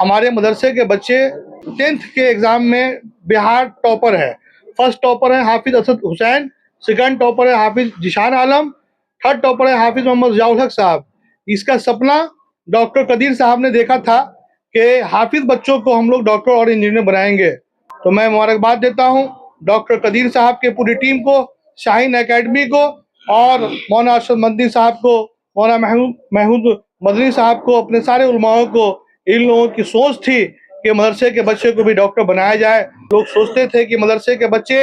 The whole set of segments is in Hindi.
हमारे मदरसे के बच्चे 10th के एग्ज़ाम में बिहार टॉपर है। फर्स्ट टॉपर है हाफिज़ असद हुसैन, सेकंड टॉपर है हाफिज़ जिशान आलम, थर्ड टॉपर है हाफिज़ मोहम्मद ज़ियाउल हक साहब। इसका सपना डॉक्टर कदीर साहब ने देखा था कि हाफिज़ बच्चों को हम लोग डॉक्टर और इंजीनियर बनाएंगे। तो मैं मुबारकबाद देता हूँ डॉक्टर कदीर साहब के पूरी टीम को, शाहीन एकेडमी को और मौलाना अरशद मदनी साहब को, मौलाना महमूद मदनी साहब को, अपने सारे उलमाओं को। इन लोगों की सोच थी कि मदरसे के बच्चे को भी डॉक्टर बनाया जाए। लोग सोचते थे कि मदरसे के बच्चे,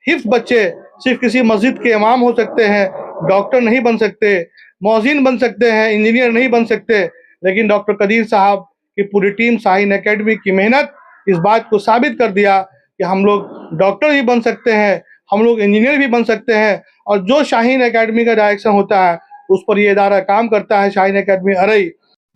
हिफ्ज़ बच्चे सिर्फ किसी मस्जिद के इमाम हो सकते हैं, डॉक्टर नहीं बन सकते, मौज़िन बन सकते हैं, इंजीनियर नहीं बन सकते। लेकिन डॉक्टर कदीर साहब की पूरी टीम, शाहीन एकेडमी की मेहनत इस बात को साबित कर दिया कि हम लोग डॉक्टर भी बन सकते हैं, हम लोग इंजीनियर भी बन सकते हैं। और जो शाहीन एकेडमी का डायरेक्शन होता है उस पर ये इदारा काम करता है, शाहीन एकेडमी अरई।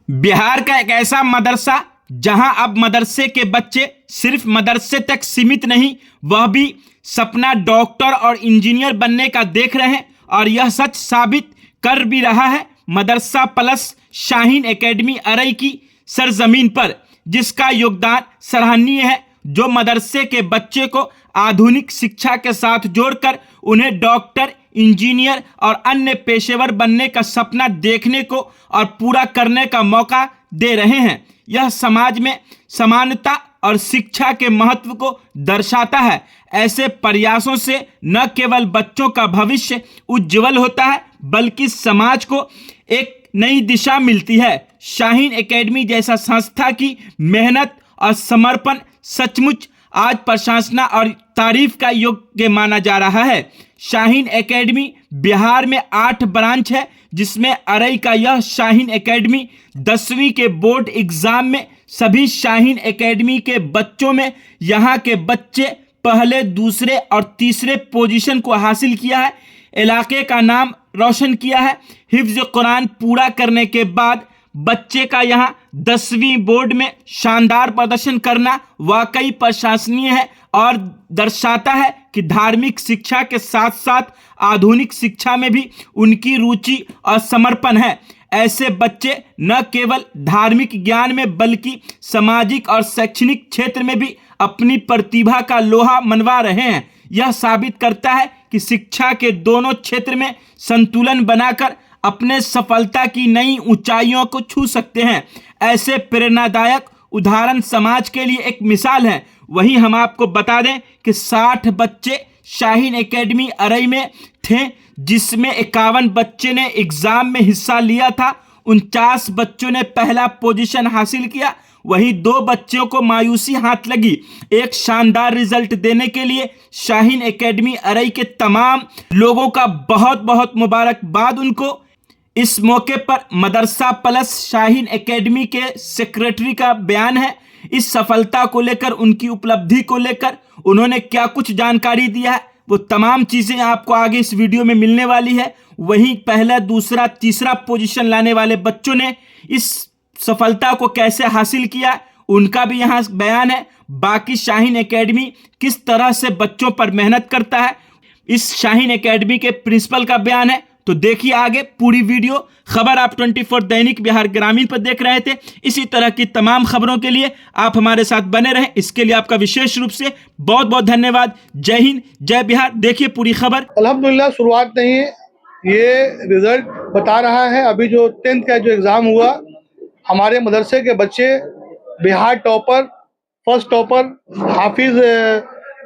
बिहार का एक ऐसा मदरसा जहां अब मदरसे के बच्चे सिर्फ मदरसे तक सीमित नहीं, वह भी सपना डॉक्टर और इंजीनियर बनने का देख रहे हैं, और यह सच साबित कर भी रहा है मदरसा प्लस शाहीन एकेडमी अरई की सरजमीन पर, जिसका योगदान सराहनीय है, जो मदरसे के बच्चे को आधुनिक शिक्षा के साथ जोड़कर उन्हें डॉक्टर, इंजीनियर और अन्य पेशेवर बनने का सपना देखने को और पूरा करने का मौका दे रहे हैं। यह समाज में समानता और शिक्षा के महत्व को दर्शाता है। ऐसे प्रयासों से न केवल बच्चों का भविष्य उज्जवल होता है, बल्कि समाज को एक नई दिशा मिलती है। शाहीन एकेडमी जैसा संस्था की मेहनत और समर्पण सचमुच आज प्रशंसना और तारीफ का योग्य माना जा रहा है। शाहीन एकेडमी बिहार में 8 ब्रांच है, जिसमें अरई का यह शाहीन एकेडमी 10वीं के बोर्ड एग्जाम में सभी शाहीन एकेडमी के बच्चों में यहाँ के बच्चे पहले, दूसरे और तीसरे पोजीशन को हासिल किया है। इलाके का नाम रोशन किया है। हिफ्ज कुरान पूरा करने के बाद बच्चे का यहाँ 10वीं बोर्ड में शानदार प्रदर्शन करना वाकई प्रशंसनीय है और दर्शाता है कि धार्मिक शिक्षा के साथ साथ आधुनिक शिक्षा में भी उनकी रुचि और समर्पण है। ऐसे बच्चे न केवल धार्मिक ज्ञान में बल्कि सामाजिक और शैक्षणिक क्षेत्र में भी अपनी प्रतिभा का लोहा मनवा रहे हैं। यह साबित करता है कि शिक्षा के दोनों क्षेत्र में संतुलन बनाकर अपने सफलता की नई ऊंचाइयों को छू सकते हैं। ऐसे प्रेरणादायक उदाहरण समाज के लिए एक मिसाल है। वहीं हम आपको बता दें कि 60 बच्चे शाहीन एकेडमी अरई में थे, जिसमें 51 बच्चे ने एग्जाम में हिस्सा लिया था। 49 बच्चों ने पहला पोजीशन हासिल किया। वहीं 2 बच्चों को मायूसी हाथ लगी। एक शानदार रिजल्ट देने के लिए शाहीन एकेडमी अरई के तमाम लोगों का बहुत बहुत मुबारकबाद उनको। इस मौके पर मदरसा प्लस शाहीन एकेडमी के सेक्रेटरी का बयान है। इस सफलता को लेकर, उनकी उपलब्धि को लेकर उन्होंने क्या कुछ जानकारी दिया है, वो तमाम चीज़ें आपको आगे इस वीडियो में मिलने वाली है। वहीं पहला, दूसरा, तीसरा पोजीशन लाने वाले बच्चों ने इस सफलता को कैसे हासिल किया, उनका भी यहाँ बयान है। बाकी शाहीन एकेडमी किस तरह से बच्चों पर मेहनत करता है, इस शाहीन एकेडमी के प्रिंसिपल का बयान है। तो देखिए आगे पूरी वीडियो। खबर आप 24 दैनिक बिहार ग्रामीण पर देख रहे थे। इसी तरह की तमाम खबरों के लिए आप हमारे साथ बने रहें, इसके लिए आपका विशेष रूप से बहुत बहुत धन्यवाद। जय हिंद, जय बिहार। देखिए पूरी खबर। अल्हम्दुलिल्लाह, शुरुआत नहीं है, ये रिजल्ट बता रहा है। अभी जो 10th का जो एग्ज़ाम हुआ, हमारे मदरसे के बच्चे बिहार टॉपर, फर्स्ट टॉपर हाफिज़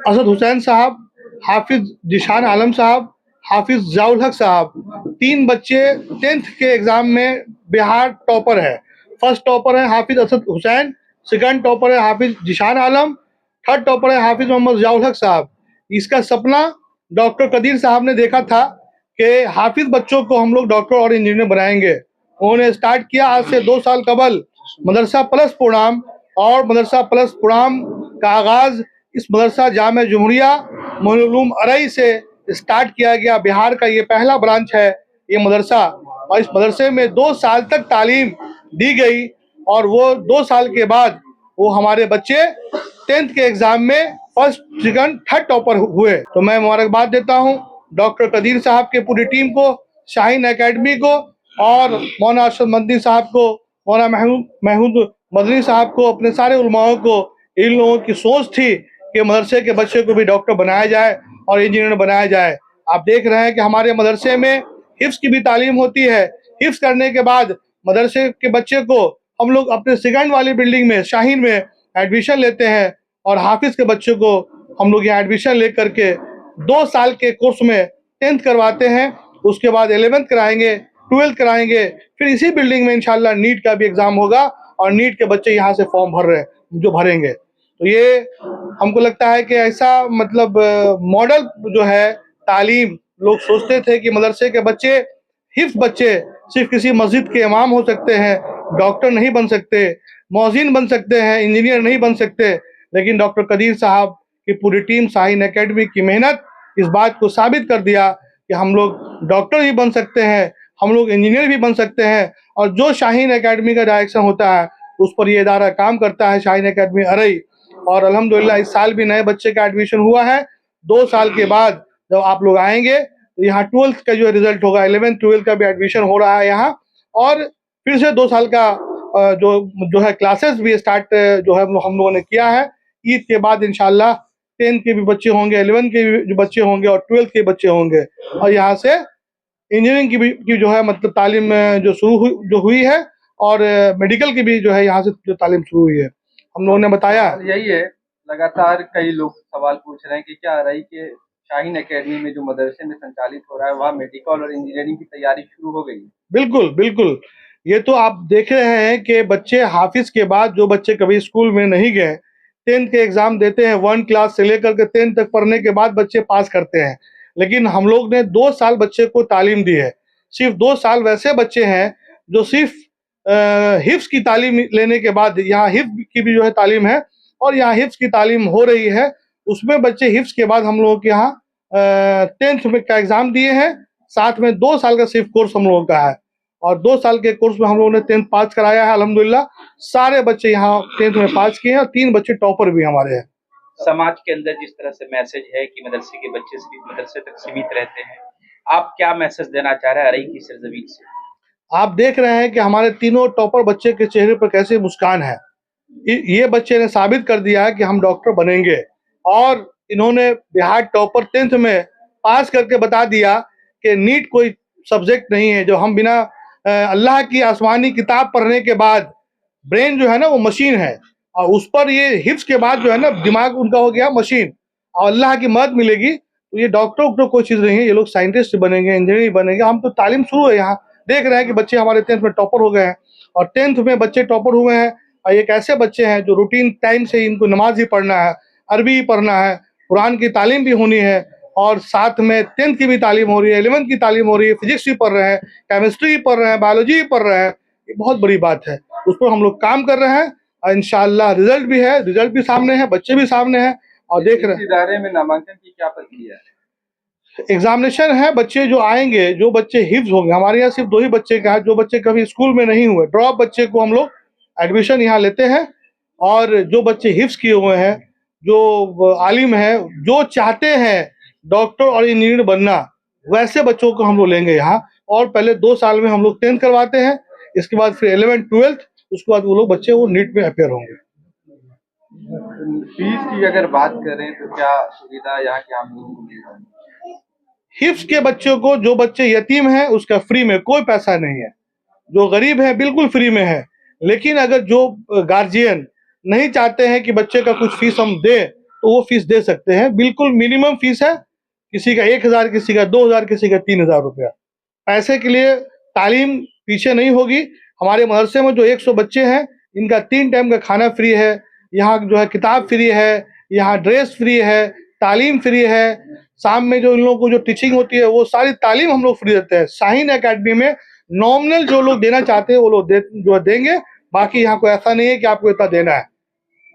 असद हुसैन साहब, हाफिज़ जिशान आलम साहब, हाफिज़ ज़ियाउल हक साहब, 3 बच्चे 10th के एग्ज़ाम में बिहार टॉपर है। फर्स्ट टॉपर है हाफिज़ असद हुसैन, सेकंड टॉपर है हाफिज़ जिशान आलम, थर्ड टॉपर है हाफिज़ मोहम्मद ज़ियाउल हक साहब। इसका सपना डॉक्टर कदीर साहब ने देखा था कि हाफिज़ बच्चों को हम लोग डॉक्टर और इंजीनियर बनाएंगे। उन्होंने स्टार्ट किया आज से 2 साल कबल मदरसा प्लस पुणाम, और मदरसा प्लस पुणाम का आगाज़ इस मदरसा जामे जमुहरिया मोइनुल अरई से स्टार्ट किया गया। बिहार का ये पहला ब्रांच है ये मदरसा, और इस मदरसे में 2 साल तक तालीम दी गई, और वो 2 साल के बाद वो हमारे बच्चे 10th के एग्ज़ाम में फर्स्ट, सेकंड, थर्ड टॉपर हुए। तो मैं मुबारकबाद देता हूँ डॉक्टर कदीर साहब के पूरी टीम को, शाहीन एकेडमी को और मौलाना अरशद मदनी साहब को, मौलाना महमूद मदनी साहब को, अपने सारे उलमाओं को, इन लोगों की सोच थी कि मदरसे के बच्चे को भी डॉक्टर बनाया जाए और इंजीनियर बनाया जाए। आप देख रहे हैं कि हमारे मदरसे में हिफ्स की भी तालीम होती है। हिफ्स करने के बाद मदरसे के बच्चे को हम लोग अपने सेकंड वाली बिल्डिंग में, शाहीन में एडमिशन लेते हैं और हाफिज के बच्चे को हम लोग यहाँ एडमिशन लेकर के 2 साल के कोर्स में 10th करवाते हैं। उसके बाद 11th कराएंगे, 12th कराएंगे, फिर इसी बिल्डिंग में इंशाल्लाह नीट का भी एग्जाम होगा और नीट के बच्चे यहाँ से फॉर्म भरेंगे। तो ये हमको लगता है कि ऐसा मतलब मॉडल जो है तालीम, लोग सोचते थे कि मदरसे के बच्चे, हिफ्स बच्चे सिर्फ किसी मस्जिद के इमाम हो सकते हैं, डॉक्टर नहीं बन सकते, मौज़िन बन सकते हैं, इंजीनियर नहीं बन सकते। लेकिन डॉक्टर कदीर साहब की पूरी टीम, शाहीन एकेडमी की मेहनत इस बात को साबित कर दिया कि हम लोग डॉक्टर भी बन सकते हैं, हम लोग इंजीनियर भी बन सकते हैं। और जो शाहीन एकेडमी का डायरेक्शन होता है उस पर ये इदारा काम करता है, शाहीन एकेडमी अरई। और अल्हम्दुलिल्लाह इस साल भी नए बच्चे का एडमिशन हुआ है। 2 साल के बाद जब आप लोग आएंगे तो यहाँ 12th का जो रिजल्ट होगा, 11th 12th का भी एडमिशन हो रहा है यहाँ। और फिर से 2 साल का जो है क्लासेस भी स्टार्ट जो है हम लोगों ने किया है। ईद के बाद इंशाल्लाह 10th के भी बच्चे होंगे, 11th के भी जो बच्चे होंगे और 12th के बच्चे होंगे। और यहाँ से इंजीनियरिंग की जो है मतलब तालीम जो हुई है और मेडिकल की भी जो है यहाँ से जो तालीम शुरू हुई है, हम लोगों ने बताया। यही है, लगातार कई लोग सवाल पूछ रहे हैं कि क्या रही के शाहीन एकेडमी में जो मदरसे में संचालित हो रहा है वहाँ मेडिकल और इंजीनियरिंग की तैयारी शुरू हो गई है? बिल्कुल, बिल्कुल। ये तो आप देख रहे हैं कि बच्चे हाफिज के बाद जो बच्चे कभी स्कूल में नहीं गए, 10th के एग्जाम देते हैं, 1 क्लास से लेकर के 10th तक पढ़ने के बाद बच्चे पास करते हैं। लेकिन हम लोग ने 2 साल बच्चे को तालीम दी है। सिर्फ 2 साल वैसे बच्चे हैं जो सिर्फ हिफ्स की तालीम लेने के बाद, यहाँ हिफ्स की भी जो है तालीम है और यहाँ हिफ्स की तालीम हो रही है। उसमें बच्चे हिफ्स के बाद हम लोगों के यहाँ 10th में का एग्जाम दिए हैं। साथ में 2 साल का सिर्फ कोर्स हम लोगों का है और 2 साल के कोर्स में हम लोगों ने 10th पास कराया है अल्हम्दुलिल्लाह। सारे बच्चे यहाँ 10th में पास किए हैं और 3 बच्चे टॉपर भी हमारे हैं। समाज के अंदर जिस तरह से मैसेज है कि मदरसे के बच्चे सिर्फ मदरसे तक सीमित रहते हैं, आप क्या मैसेज देना चाह रहे हैं अरई की सरजमीन से? आप देख रहे हैं कि हमारे तीनों टॉपर बच्चे के चेहरे पर कैसे मुस्कान है। ये बच्चे ने साबित कर दिया है कि हम डॉक्टर बनेंगे और इन्होंने बिहार टॉपर 10th में पास करके बता दिया कि नीट कोई सब्जेक्ट नहीं है। जो हम बिना अल्लाह की आसमानी किताब पढ़ने के बाद ब्रेन जो है ना वो मशीन है और उस पर ये हिफ्स के बाद जो है ना दिमाग उनका हो गया मशीन और अल्लाह की मदद मिलेगी तो ये डॉक्टर कोई चीज़ नहीं है, ये लोग साइंटिस्ट बनेंगे, इंजीनियर बनेंगे। हम तो तालीम शुरू है, यहाँ देख रहे हैं कि बच्चे हमारे 10th में टॉपर हो गए हैं और 10th में बच्चे टॉपर हुए हैं। और एक ऐसे बच्चे हैं जो रूटीन टाइम से इनको नमाज ही पढ़ना है, अरबी ही पढ़ना है, कुरान की तालीम भी होनी है और साथ में 10th की भी तालीम हो रही है, 11th की तालीम हो रही है, फिजिक्स भी पढ़ रहे हैं, केमिस्ट्री भी पढ़ रहे हैं, बायोलॉजी भी पढ़ रहे हैं। ये बहुत बड़ी बात है, उस पर हम लोग काम कर रहे हैं और इंशाअल्लाह रिजल्ट भी है, रिजल्ट भी सामने है, बच्चे भी सामने हैं और देख रहे हैं। इदारे में नामांकन की क्या प्रक्रिया है? एग्जामिनेशन है, बच्चे जो आएंगे, जो बच्चे हिफ्ज होंगे, हमारे यहाँ सिर्फ 2 ही बच्चे का है, जो बच्चे कभी स्कूल में नहीं हुए, ड्रॉप बच्चे को हम लोग एडमिशन यहाँ लेते हैं। और जो बच्चे हिफ्ज किए हुए हैं, जो आलिम हैं, जो चाहते हैं डॉक्टर और इंजीनियर बनना, वैसे बच्चों को हम लोग लेंगे यहाँ। और पहले 2 साल में हम लोग 10th करवाते हैं, इसके बाद फिर 11th 12th, उसके बाद वो लोग बच्चे वो नीट में अपेयर होंगे। फीस की अगर बात करें तो क्या सुविधा यहाँ के आम लोगों को मिल रही है? हिफ्ज के बच्चों को, जो बच्चे यतीम हैं उसका फ्री में, कोई पैसा नहीं है। जो गरीब है बिल्कुल फ्री में है। लेकिन अगर जो गार्जियन नहीं चाहते हैं कि बच्चे का कुछ फीस हम दें तो वो फीस दे सकते हैं। बिल्कुल मिनिमम फीस है, किसी का 1000, किसी का 2000, किसी का 3000 रुपया। पैसे के लिए तालीम पीछे नहीं होगी। हमारे मदरसे में जो 100 बच्चे हैं इनका 3 टाइम का खाना फ्री है, यहाँ जो है किताब फ्री है, यहाँ ड्रेस फ्री है, तालीम फ्री है। शाम में जो इन लोगों को जो टीचिंग होती है वो सारी तालीम हम लोग फ्री देते हैं। शाहीन एकेडमी में नॉमिनल जो लोग देना चाहते हैं वो लोग जो देंगे, बाकी यहाँ कोई ऐसा नहीं है कि आपको इतना देना है।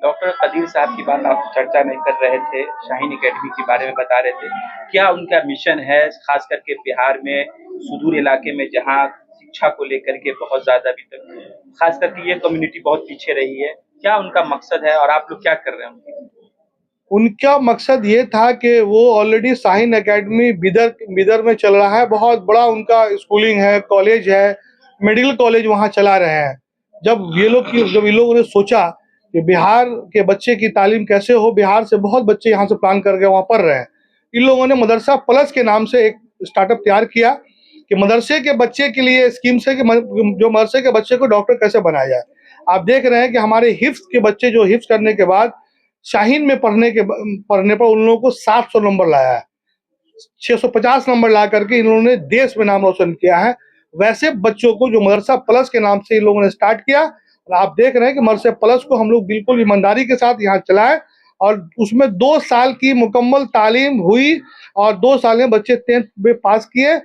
डॉक्टर कदीर साहब की बात आप चर्चा में कर रहे थे, शाहीन एकेडमी के बारे में बता रहे थे, क्या उनका मिशन है खास करके बिहार में सुदूर इलाके में जहाँ शिक्षा को लेकर के बहुत ज्यादा अभी तक खास करके ये कम्युनिटी बहुत पीछे रही है, क्या उनका मकसद है और आप लोग क्या कर रहे हैं? उनका मकसद ये था कि वो ऑलरेडी शाहीन एकेडमी बिदर में चल रहा है, बहुत बड़ा उनका स्कूलिंग है, कॉलेज है, मेडिकल कॉलेज वहाँ चला रहे हैं। जब ये लोगों ने सोचा कि बिहार के बच्चे की तालीम कैसे हो, बिहार से बहुत बच्चे यहाँ से प्लान करके वहाँ पढ़ रहे हैं। इन लोगों ने मदरसा प्लस के नाम से एक स्टार्टअप तैयार किया कि मदरसे के बच्चे के लिए स्कीम से कि जो मदरसे के बच्चे को डॉक्टर कैसे बनाया जाए। आप देख रहे हैं कि हमारे हिफ्ज के बच्चे जो हिफ्ज करने के बाद शाहीन में पढ़ने पर उन लोगों को 700 नंबर लाया है, 650 नंबर ला करके इन लोगों ने देश में नाम रोशन किया है। वैसे बच्चों को जो मदरसा प्लस के नाम से इन लोगों ने स्टार्ट किया, और आप देख रहे हैं कि मदरसा प्लस को हम लोग बिल्कुल ईमानदारी के साथ यहाँ चलाएं, और उसमें 2 साल की मुकम्मल तालीम हुई और 2 साल में बच्चे 10th में पास किए।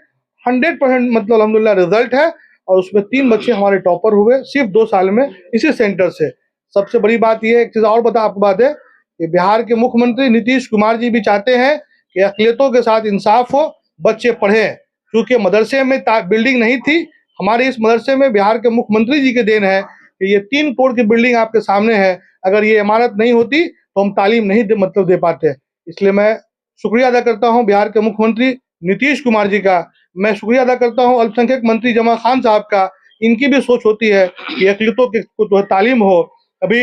100% मतलब अल्हम्दुलिल्लाह रिजल्ट है, और उसमें 3 बच्चे हमारे टॉपर हुए सिर्फ 2 साल में इसी सेंटर से। सबसे बड़ी बात यह है, एक चीज़ और आपको बात है कि बिहार के मुख्यमंत्री नीतीश कुमार जी भी चाहते हैं कि अक़लियतों के साथ इंसाफ हो, बच्चे पढ़ें। क्योंकि मदरसे में बिल्डिंग नहीं थी, हमारे इस मदरसे में बिहार के मुख्यमंत्री जी की देन है कि ये 3 करोड़ की बिल्डिंग आपके सामने है। अगर ये इमारत नहीं होती तो हम तालीम नहीं दे पाते। इसलिए मैं शुक्रिया अदा करता हूँ बिहार के मुख्यमंत्री नीतीश कुमार जी का। मैं शुक्रिया अदा करता हूँ अल्पसंख्यक मंत्री जमा खान साहब का। इनकी भी सोच होती है कि अक़लियतों को तालीम हो। अब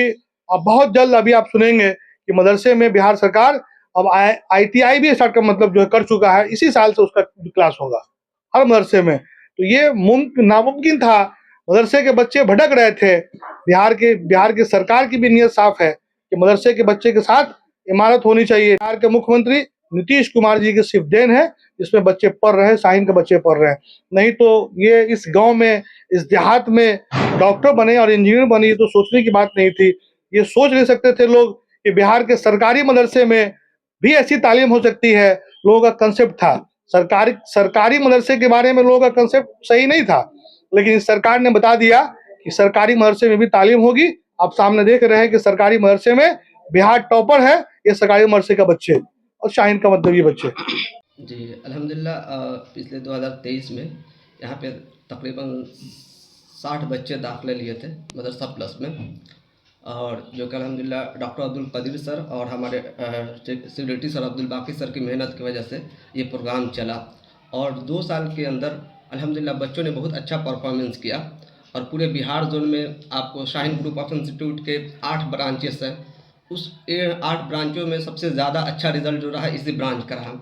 बहुत जल्द अभी आप सुनेंगे कि मदरसे में बिहार सरकार अब ITI भी स्टार्ट कर चुका है। इसी साल से उसका क्लास होगा हर मदरसे में। तो ये नामुमकिन था, मदरसे के बच्चे भटक रहे थे। बिहार के सरकार की भी नीयत साफ है कि मदरसे के बच्चे के साथ इमारत होनी चाहिए। बिहार के मुख्यमंत्री नीतीश कुमार जी की सिर्फ देन है, जिसमें बच्चे पढ़ रहे हैं, शाहीन के बच्चे पढ़ रहे हैं। नहीं तो ये इस गांव में, इस देहात में डॉक्टर बने और इंजीनियर बने, ये तो सोचने की बात नहीं थी। ये सोच नहीं सकते थे लोग कि बिहार के सरकारी मदरसे में भी ऐसी तालीम हो सकती है। लोगों का कंसेप्ट था, सरकारी मदरसे के बारे में लोगों का कंसेप्ट सही नहीं था, लेकिन सरकार ने बता दिया कि सरकारी मदरसे में भी तालीम होगी। आप सामने देख रहे हैं कि सरकारी मदरसे में बिहार टॉपर है, ये सरकारी मदरसे का बच्चे, और शाहीन का मतलब ये बच्चे। जी अल्हम्दुलिल्लाह, पिछले 2023 में यहाँ पे तकरीबन 60 बच्चे दाखिले लिए थे मदरसा प्लस में, और जो कि अल्हम्दुलिल्लाह डॉक्टर अब्दुल कदीर सर और हमारे सेक्रेटरी सर अब्दुल बाकी सर की मेहनत की वजह से ये प्रोग्राम चला। और 2 साल के अंदर अल्हम्दुलिल्लाह बच्चों ने बहुत अच्छा परफॉर्मेंस किया। और पूरे बिहार जोन में आपको शाहीन ग्रुप ऑफ इंस्टीट्यूट के 8 ब्रांचेस हैं, उस 8 ब्रांचों में सबसे ज़्यादा अच्छा रिज़ल्ट जो रहा इसी ब्रांच का रहा।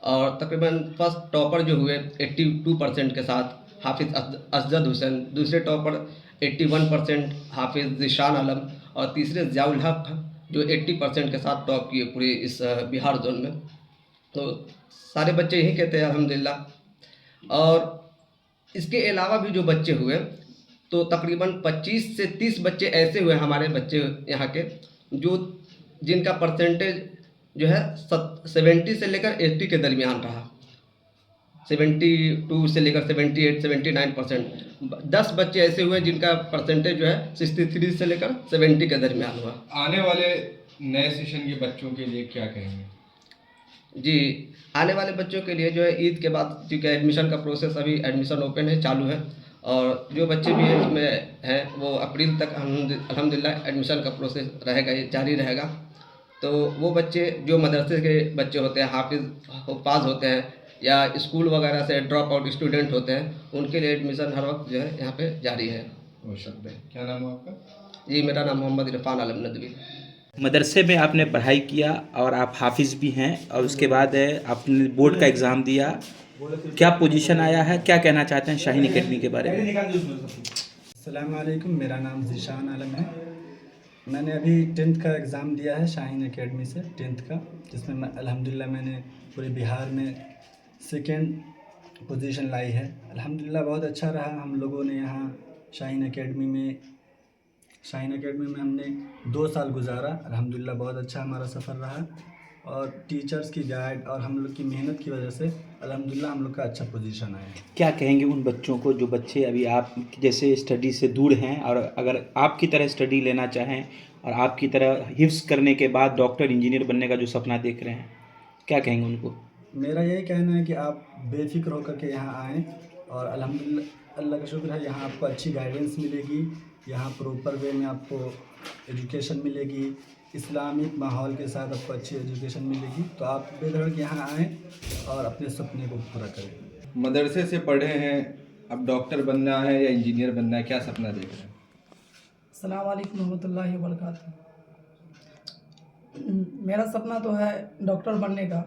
और तकरीबन फर्स्ट टॉपर जो हुए 82% के साथ हाफिज़ असजद हुसैन, दूसरे टॉपर 81% हाफिज़ ज़ीशान आलम, और तीसरे ज़ियाउल हक जो 80% के साथ टॉप किए पूरे इस बिहार जोन में। तो सारे बच्चे यहीं के थे अल्हम्दुलिल्लाह। और इसके अलावा भी जो बच्चे हुए तो तकरीबन 25 से 30 बच्चे ऐसे हुए हमारे बच्चे यहाँ के जो जिनका परसेंटेज जो है 70 से लेकर 80 के दरमियान रहा। 72 से लेकर 78, 79%। 10 बच्चे ऐसे हुए जिनका परसेंटेज जो है 63 से लेकर 70 के दरमियान हुआ। आने वाले नए सेशन के बच्चों के लिए क्या कहेंगे? जी, आने वाले बच्चों के लिए जो है ईद के बाद, क्योंकि एडमिशन का प्रोसेस अभी एडमिशन ओपन है, चालू है, और जो बच्चे भी इसमें हैं वो अप्रैल तक अल्हम्दुलिल्लाह एडमिशन का प्रोसेस रहेगा, ये जारी रहेगा। तो वो बच्चे जो मदरसे के बच्चे होते हैं, हाफिज़ होते हैं, या स्कूल वगैरह से ड्रॉप आउट स्टूडेंट होते हैं, उनके लिए एडमिशन हर वक्त जो है यहाँ पे जारी है। हो सकता है। क्या नाम है आपका? जी, मेरा नाम मोहम्मद इरफान आलम नदवी। मदरसे में आपने पढ़ाई किया और आप हाफिज़ भी हैं, और उसके बाद आपने बोर्ड का एग्ज़ाम दिया, क्या पोजीशन आया है, क्या कहना चाहते हैं शाहीन एकेडमी के बारे में? अस्सलाम वालेकुम, मेरा नाम ज़ीशान आलम है। मैंने अभी 10th का एग्ज़ाम दिया है शाहीन एकेडमी से, 10th का, जिसमें अल्हम्दुलिल्लाह मैंने पूरे बिहार में 2nd पोजीशन लाई है। अल्हम्दुलिल्लाह बहुत अच्छा रहा। हम लोगों ने यहाँ शाहीन एकेडमी में हमने 2 साल गुजारा। अल्हम्दुलिल्लाह बहुत अच्छा हमारा सफ़र रहा, और टीचर्स की गाइड और हम लोग की मेहनत की वजह से अल्हम्दुलिल्लाह हम लोग का अच्छा पोजीशन आया है। क्या कहेंगे उन बच्चों को जो बच्चे अभी आप जैसे स्टडी से दूर हैं, और अगर आपकी तरह स्टडी लेना चाहें और आपकी तरह हिफ्ज़ करने के बाद डॉक्टर इंजीनियर बनने का जो सपना देख रहे हैं, क्या कहेंगे उनको? मेरा यही कहना है कि आप बेफिक्र होकर के यहाँ आएँ, और अल्हम्दुलिल्लाह अल्लाह का शुक्र है यहाँ आपको अच्छी गाइडेंस मिलेगी, यहाँ प्रॉपर वे में आपको एजुकेशन मिलेगी, इस्लामिक माहौल के साथ आपको अच्छी एजुकेशन मिलेगी। तो आप बेधड़क यहाँ आएँ और अपने सपने को पूरा करें। मदरसे से पढ़े हैं, अब डॉक्टर बनना है या इंजीनियर बनना है, क्या सपना देख रहे हैं? अस्सलाम वालेकुम रहमतुल्लाहि व बरकातहू। मेरा सपना तो है डॉक्टर बनने का।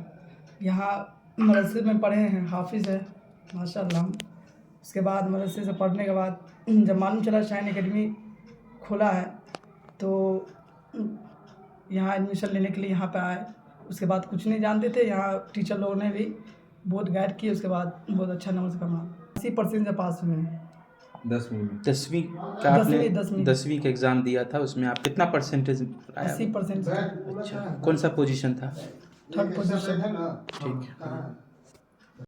यहाँ मदरसे में पढ़े हैं, हाफिज़ है माशाअल्लाह। उसके बाद मदरसे से पढ़ने के बाद जब मालूम चला शाहीन एकेडमी खोला है तो यहाँ एडमिशन लेने के लिए यहाँ पे आए। उसके बाद कुछ नहीं जानते थे, यहाँ टीचर लोगों ने भी बहुत गाइड किए। उसके बाद बहुत अच्छा नंबर से कमा 80% से पास हुए हैं। 10वीं में 10वीं का आपने दसवीं। 10वीं का एग्ज़ाम दिया था, उसमें आप कितना परसेंटेज आया? 80% अच्छा, कौन सा पोजीशन था? 3rd position. ठीक है।